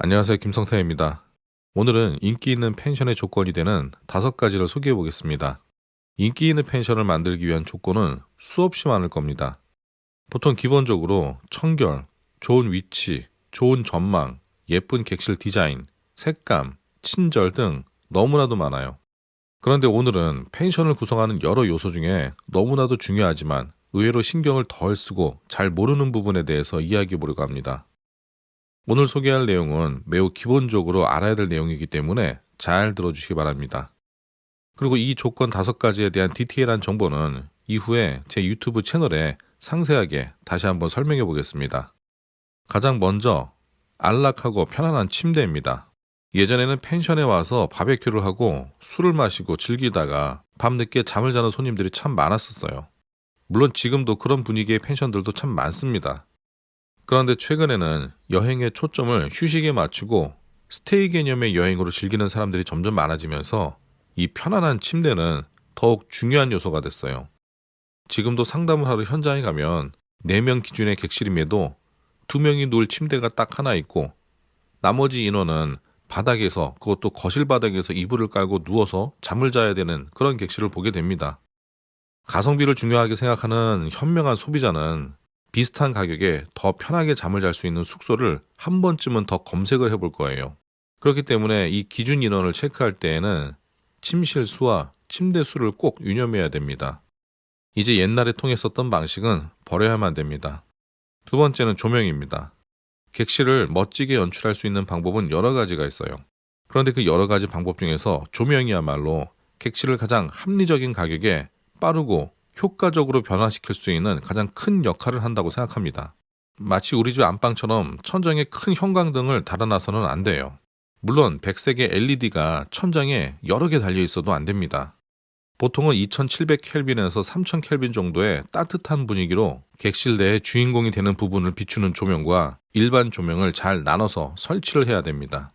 안녕하세요. 김성태입니다. 오늘은 인기 있는 펜션의 조건이 되는 5가지를 소개해 보겠습니다. 인기 있는 펜션을 만들기 위한 조건은 수없이 많을 겁니다. 보통 기본적으로 청결, 좋은 위치, 좋은 전망, 예쁜 객실 디자인, 색감, 친절 등 너무나도 많아요. 그런데 오늘은 펜션을 구성하는 여러 요소 중에 너무나도 중요하지만 의외로 신경을 덜 쓰고 잘 모르는 부분에 대해서 이야기해 보려고 합니다. 오늘 소개할 내용은 매우 기본적으로 알아야 될 내용이기 때문에 잘 들어주시기 바랍니다. 그리고 이 조건 5가지에 대한 디테일한 정보는 이후에 제 유튜브 채널에 상세하게 다시 한번 설명해 보겠습니다. 가장 먼저 안락하고 편안한 침대입니다. 예전에는 펜션에 와서 바베큐를 하고 술을 마시고 즐기다가 밤늦게 잠을 자는 손님들이 참 많았었어요. 물론 지금도 그런 분위기의 펜션들도 참 많습니다. 그런데 최근에는 여행의 초점을 휴식에 맞추고 스테이 개념의 여행으로 즐기는 사람들이 점점 많아지면서 이 편안한 침대는 더욱 중요한 요소가 됐어요. 지금도 상담을 하러 현장에 가면 4명 기준의 객실임에도 2명이 누울 침대가 딱 하나 있고 나머지 인원은 바닥에서, 그것도 거실 바닥에서 이불을 깔고 누워서 잠을 자야 되는 그런 객실을 보게 됩니다. 가성비를 중요하게 생각하는 현명한 소비자는 비슷한 가격에 더 편하게 잠을 잘 수 있는 숙소를 한 번쯤은 더 검색을 해볼 거예요. 그렇기 때문에 이 기준 인원을 체크할 때에는 침실 수와 침대 수를 꼭 유념해야 됩니다. 이제 옛날에 통했었던 방식은 버려야만 됩니다. 두 번째는 조명입니다. 객실을 멋지게 연출할 수 있는 방법은 여러 가지가 있어요. 그런데 그 여러 가지 방법 중에서 조명이야말로 객실을 가장 합리적인 가격에 빠르고 효과적으로 변화시킬 수 있는 가장 큰 역할을 한다고 생각합니다. 마치 우리 집 안방처럼 천장에 큰 형광등을 달아놔서는 안 돼요. 물론 백색의 LED가 천장에 여러 개 달려 있어도 안 됩니다. 보통은 2700켈빈에서 3000켈빈 정도의 따뜻한 분위기로 객실 내의 주인공이 되는 부분을 비추는 조명과 일반 조명을 잘 나눠서 설치를 해야 됩니다.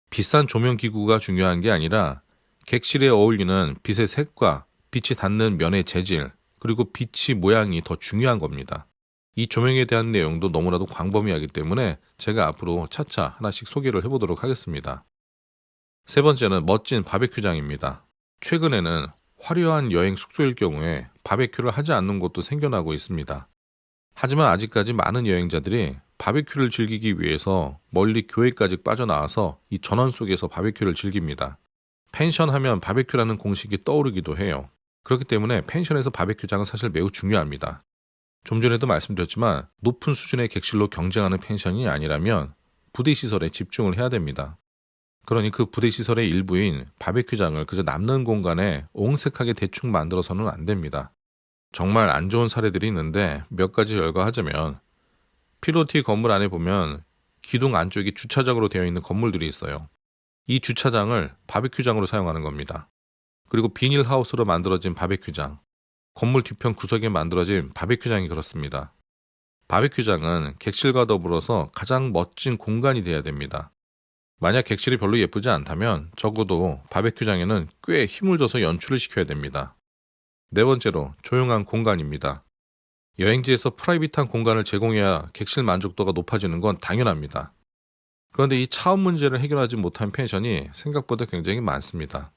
비싼 조명 기구가 중요한 게 아니라 객실에 어울리는 빛의 색과 빛이 닿는 면의 재질, 그리고 빛이 모양이 더 중요한 겁니다. 이 조명에 대한 내용도 너무나도 광범위하기 때문에 제가 앞으로 차차 하나씩 소개를 해보도록 하겠습니다. 세 번째는 멋진 바베큐장입니다. 최근에는 화려한 여행 숙소일 경우에 바베큐를 하지 않는 곳도 생겨나고 있습니다. 하지만 아직까지 많은 여행자들이 바베큐를 즐기기 위해서 멀리 교외까지 빠져나와서 이 전원 속에서 바베큐를 즐깁니다. 펜션 하면 바베큐라는 공식이 떠오르기도 해요. 그렇기 때문에 펜션에서 바베큐장은 사실 매우 중요합니다. 좀 전에도 말씀드렸지만 높은 수준의 객실로 경쟁하는 펜션이 아니라면 부대시설에 집중을 해야 됩니다. 그러니 그 부대시설의 일부인 바베큐장을 그저 남는 공간에 옹색하게 대충 만들어서는 안 됩니다. 정말 안 좋은 사례들이 있는데 몇 가지 열거하자면 피로티 건물 안에 보면 기둥 안쪽이 주차장으로 되어 있는 건물들이 있어요. 이 주차장을 바베큐장으로 사용하는 겁니다. 그리고 비닐하우스로 만들어진 바베큐장, 건물 뒤편 구석에 만들어진 바베큐장이 그렇습니다. 바베큐장은 객실과 더불어서 가장 멋진 공간이 되어야 됩니다. 만약 객실이 별로 예쁘지 않다면 적어도 바베큐장에는 꽤 힘을 줘서 연출을 시켜야 됩니다. 네 번째로 조용한 공간입니다. 여행지에서 프라이빗한 공간을 제공해야 객실 만족도가 높아지는 건 당연합니다. 그런데 이 차원 문제를 해결하지 못한 펜션이 생각보다 굉장히 많습니다.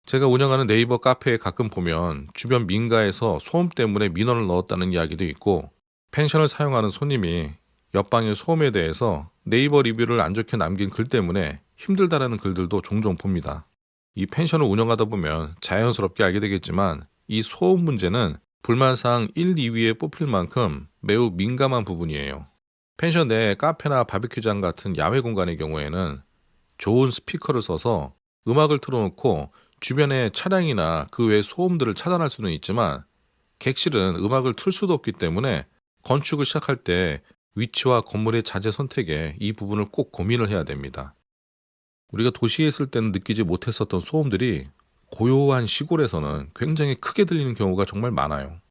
제가 운영하는 네이버 카페에 가끔 보면 주변 민가에서 소음 때문에 민원을 넣었다는 이야기도 있고, 펜션을 사용하는 손님이 옆방의 소음에 대해서 네이버 리뷰를 안 좋게 남긴 글 때문에 힘들다라는 글들도 종종 봅니다. 이 펜션을 운영하다 보면 자연스럽게 알게 되겠지만 이 소음 문제는 불만사항 1, 2위에 뽑힐 만큼 매우 민감한 부분이에요. 펜션 내 카페나 바비큐장 같은 야외 공간의 경우에는 좋은 스피커를 써서 음악을 틀어놓고 주변의 차량이나 그 외 소음들을 차단할 수는 있지만 객실은 음악을 틀 수도 없기 때문에 건축을 시작할 때 위치와 건물의 자재 선택에 이 부분을 꼭 고민을 해야 됩니다. 우리가 도시에 있을 때는 느끼지 못했었던 소음들이 고요한 시골에서는 굉장히 크게 들리는 경우가 정말 많아요.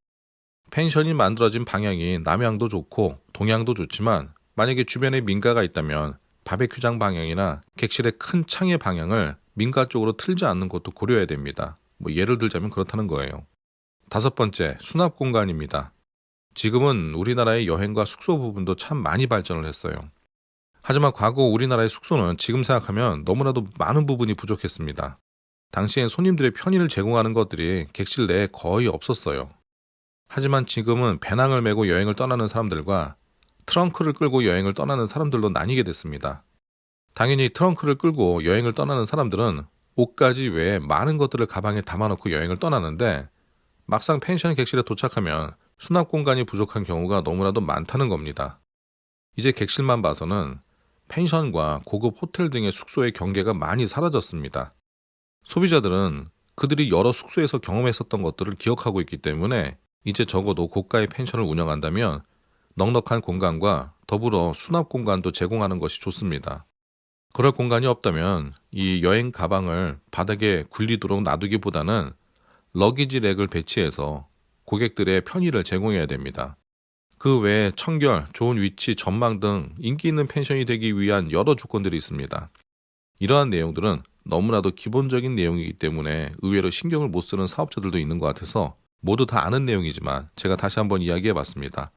펜션이 만들어진 방향이 남향도 좋고 동향도 좋지만 만약에 주변에 민가가 있다면 바베큐장 방향이나 객실의 큰 창의 방향을 민가 쪽으로 틀지 않는 것도 고려해야 됩니다. 예를 들자면 그렇다는 거예요. 5번째, 수납 공간입니다. 지금은 우리나라의 여행과 숙소 부분도 참 많이 발전을 했어요. 하지만 과거 우리나라의 숙소는 지금 생각하면 너무나도 많은 부분이 부족했습니다. 당시엔 손님들의 편의를 제공하는 것들이 객실 내에 거의 없었어요. 하지만 지금은 배낭을 메고 여행을 떠나는 사람들과 트렁크를 끌고 여행을 떠나는 사람들로 나뉘게 됐습니다. 당연히 트렁크를 끌고 여행을 떠나는 사람들은 옷까지 외에 많은 것들을 가방에 담아놓고 여행을 떠나는데 막상 펜션 객실에 도착하면 수납 공간이 부족한 경우가 너무나도 많다는 겁니다. 이제 객실만 봐서는 펜션과 고급 호텔 등의 숙소의 경계가 많이 사라졌습니다. 소비자들은 그들이 여러 숙소에서 경험했었던 것들을 기억하고 있기 때문에 이제 적어도 고가의 펜션을 운영한다면 넉넉한 공간과 더불어 수납 공간도 제공하는 것이 좋습니다. 그럴 공간이 없다면 이 여행 가방을 바닥에 굴리도록 놔두기보다는 러기지 렉을 배치해서 고객들의 편의를 제공해야 됩니다. 그 외에 청결, 좋은 위치, 전망 등 인기 있는 펜션이 되기 위한 여러 조건들이 있습니다. 이러한 내용들은 너무나도 기본적인 내용이기 때문에 의외로 신경을 못 쓰는 사업자들도 있는 것 같아서 모두 다 아는 내용이지만 제가 다시 한번 이야기해 봤습니다.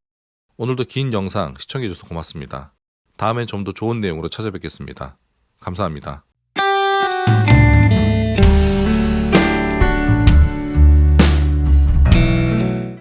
오늘도 긴 영상 시청해 주셔서 고맙습니다. 다음엔 좀 더 좋은 내용으로 찾아뵙겠습니다. 감사합니다.